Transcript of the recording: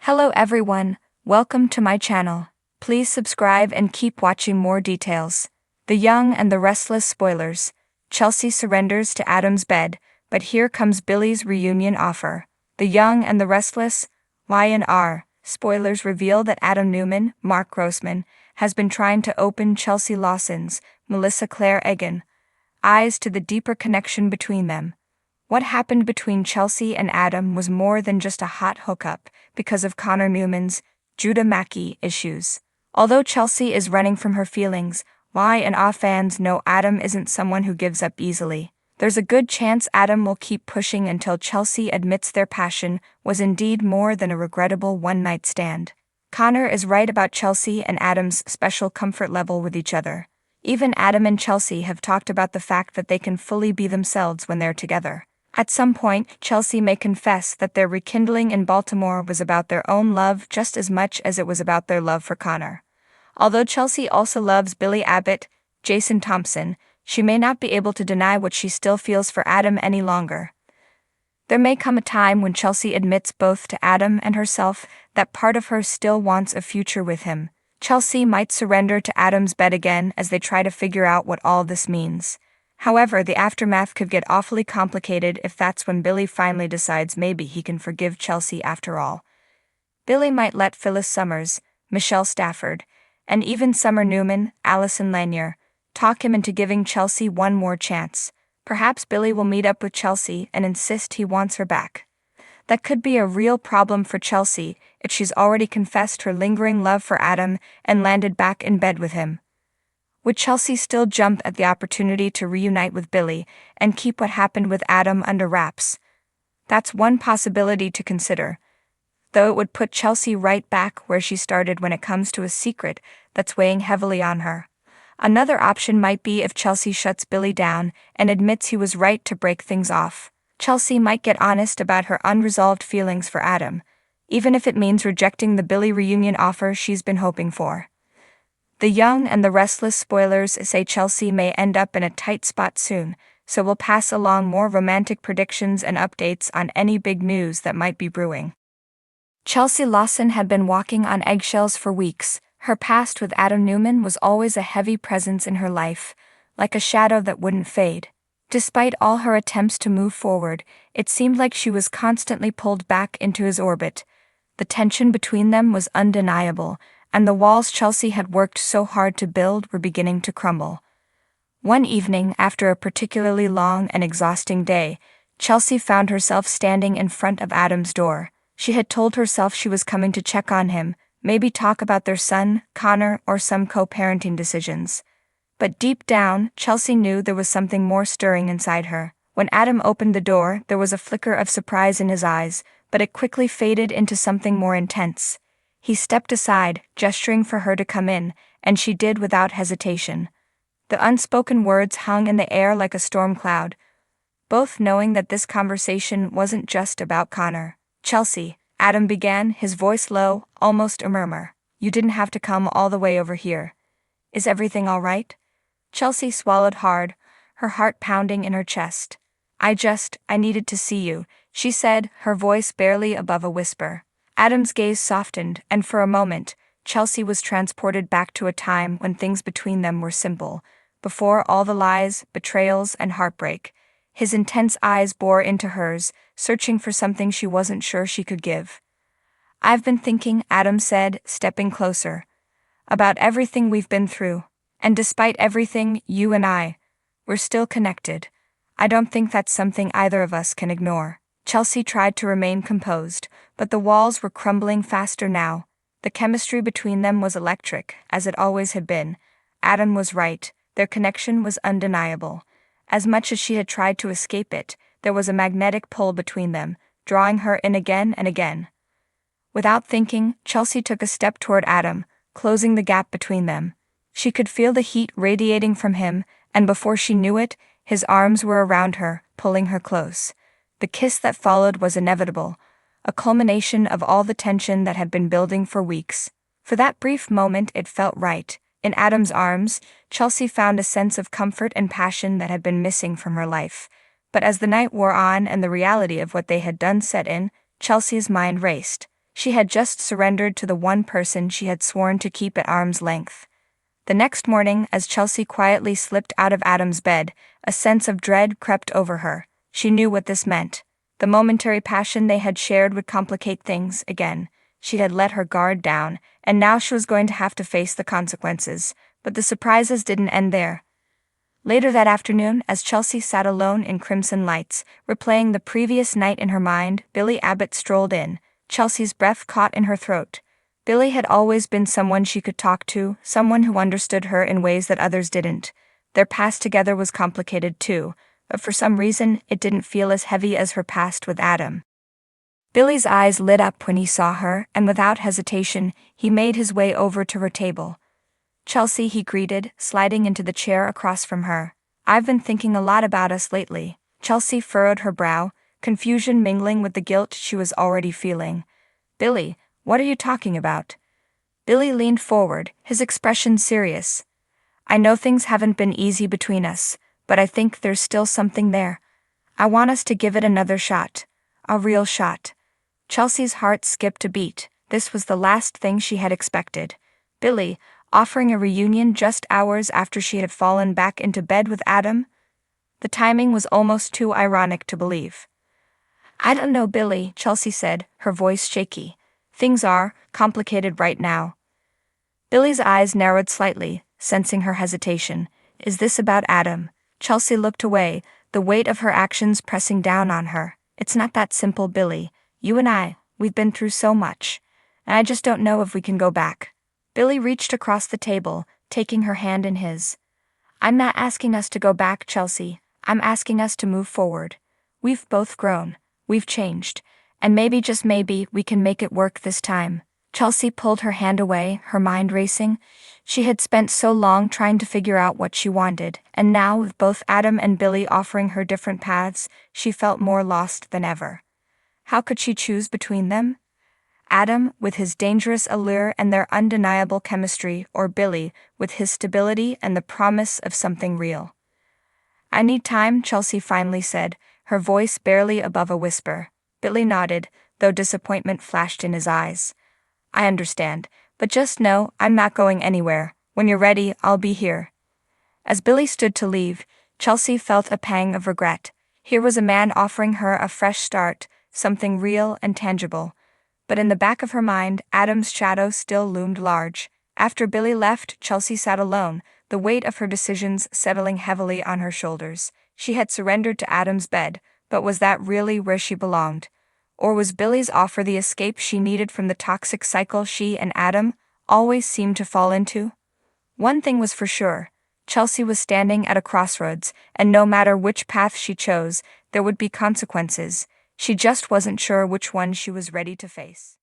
Hello everyone, welcome to my channel. Please subscribe and keep watching more details. The Young and the Restless spoilers. Chelsea surrenders to Adam's bed, but here comes Billy's reunion offer. The Young and the Restless, Y&R. Spoilers reveal that Adam Newman, Mark Grossman, has been trying to open Chelsea Lawson's, Melissa Claire Egan, eyes to the deeper connection between them. What happened between Chelsea and Adam was more than just a hot hookup because of Connor Newman's, Judah Mackey issues. Although Chelsea is running from her feelings, Y&R fans know Adam isn't someone who gives up easily. There's a good chance Adam will keep pushing until Chelsea admits their passion was indeed more than a regrettable one-night stand. Connor is right about Chelsea and Adam's special comfort level with each other. Even Adam and Chelsea have talked about the fact that they can fully be themselves when they're together. At some point, Chelsea may confess that their rekindling in Baltimore was about their own love just as much as it was about their love for Connor. Although Chelsea also loves Billy Abbott, Jason Thompson, she may not be able to deny what she still feels for Adam any longer. There may come a time when Chelsea admits both to Adam and herself that part of her still wants a future with him. Chelsea might surrender to Adam's bed again as they try to figure out what all this means. However, the aftermath could get awfully complicated if that's when Billy finally decides maybe he can forgive Chelsea after all. Billy might let Phyllis Summers, Michelle Stafford, and even Summer Newman, Allison Lanier, talk him into giving Chelsea one more chance. Perhaps Billy will meet up with Chelsea and insist he wants her back. That could be a real problem for Chelsea if she's already confessed her lingering love for Adam and landed back in bed with him. Would Chelsea still jump at the opportunity to reunite with Billy and keep what happened with Adam under wraps? That's one possibility to consider, though it would put Chelsea right back where she started when it comes to a secret that's weighing heavily on her. Another option might be if Chelsea shuts Billy down and admits he was right to break things off. Chelsea might get honest about her unresolved feelings for Adam, even if it means rejecting the Billy reunion offer she's been hoping for. The Young and the Restless spoilers say Chelsea may end up in a tight spot soon, so we'll pass along more romantic predictions and updates on any big news that might be brewing. Chelsea Lawson had been walking on eggshells for weeks. Her past with Adam Newman was always a heavy presence in her life, like a shadow that wouldn't fade. Despite all her attempts to move forward, it seemed like she was constantly pulled back into his orbit. The tension between them was undeniable, and the walls Chelsea had worked so hard to build were beginning to crumble. One evening, after a particularly long and exhausting day, Chelsea found herself standing in front of Adam's door. She had told herself she was coming to check on him, maybe talk about their son, Connor, or some co-parenting decisions. But deep down, Chelsea knew there was something more stirring inside her. When Adam opened the door, there was a flicker of surprise in his eyes, but it quickly faded into something more intense. He stepped aside, gesturing for her to come in, and she did without hesitation. The unspoken words hung in the air like a storm cloud, both knowing that this conversation wasn't just about Connor. "Chelsea," Adam began, his voice low, almost a murmur. "You didn't have to come all the way over here. Is everything all right?" Chelsea swallowed hard, her heart pounding in her chest. I needed to see you," she said, her voice barely above a whisper. Adam's gaze softened, and for a moment, Chelsea was transported back to a time when things between them were simple, before all the lies, betrayals, and heartbreak. His intense eyes bore into hers, searching for something she wasn't sure she could give. "I've been thinking," Adam said, stepping closer, "about everything we've been through, and despite everything, you and we're still connected. I don't think that's something either of us can ignore." Chelsea tried to remain composed, but the walls were crumbling faster now. The chemistry between them was electric, as it always had been. Adam was right, their connection was undeniable. As much as she had tried to escape it, there was a magnetic pull between them, drawing her in again and again. Without thinking, Chelsea took a step toward Adam, closing the gap between them. She could feel the heat radiating from him, and before she knew it, his arms were around her, pulling her close. The kiss that followed was inevitable, a culmination of all the tension that had been building for weeks. For that brief moment it felt right. In Adam's arms, Chelsea found a sense of comfort and passion that had been missing from her life. But as the night wore on and the reality of what they had done set in, Chelsea's mind raced. She had just surrendered to the one person she had sworn to keep at arm's length. The next morning, as Chelsea quietly slipped out of Adam's bed, a sense of dread crept over her. She knew what this meant. The momentary passion they had shared would complicate things again. She had let her guard down, and now she was going to have to face the consequences. But the surprises didn't end there. Later that afternoon, as Chelsea sat alone in crimson lights, replaying the previous night in her mind, Billy Abbott strolled in. Chelsea's breath caught in her throat. Billy had always been someone she could talk to, someone who understood her in ways that others didn't. Their past together was complicated too, but for some reason it didn't feel as heavy as her past with Adam. Billy's eyes lit up when he saw her, and without hesitation, he made his way over to her table. "Chelsea," he greeted, sliding into the chair across from her. "I've been thinking a lot about us lately." Chelsea furrowed her brow, confusion mingling with the guilt she was already feeling. "Billy, what are you talking about?" Billy leaned forward, his expression serious. "I know things haven't been easy between us, but I think there's still something there. I want us to give it another shot. A real shot." Chelsea's heart skipped a beat. This was the last thing she had expected. Billy, offering a reunion just hours after she had fallen back into bed with Adam? The timing was almost too ironic to believe. "I don't know, Billy," Chelsea said, her voice shaky. "Things are complicated right now." Billy's eyes narrowed slightly, sensing her hesitation. "Is this about Adam?" Chelsea looked away, the weight of her actions pressing down on her. "It's not that simple, Billy. You and we've been through so much. And I just don't know if we can go back." Billy reached across the table, taking her hand in his. "I'm not asking us to go back, Chelsea. I'm asking us to move forward. We've both grown. We've changed. And maybe, just maybe, we can make it work this time." Chelsea pulled her hand away, her mind racing. She had spent so long trying to figure out what she wanted, and now, with both Adam and Billy offering her different paths, she felt more lost than ever. How could she choose between them? Adam, with his dangerous allure and their undeniable chemistry, or Billy, with his stability and the promise of something real? "I need time," Chelsea finally said, her voice barely above a whisper. Billy nodded, though disappointment flashed in his eyes. "I understand, but just know I'm not going anywhere. When you're ready, I'll be here." As Billy stood to leave, Chelsea felt a pang of regret. Here was a man offering her a fresh start, something real and tangible. But in the back of her mind, Adam's shadow still loomed large. After Billy left, Chelsea sat alone, the weight of her decisions settling heavily on her shoulders. She had surrendered to Adam's bed, but was that really where she belonged? Or was Billy's offer the escape she needed from the toxic cycle she and Adam always seemed to fall into? One thing was for sure. Chelsea was standing at a crossroads, and no matter which path she chose, there would be consequences. She just wasn't sure which one she was ready to face.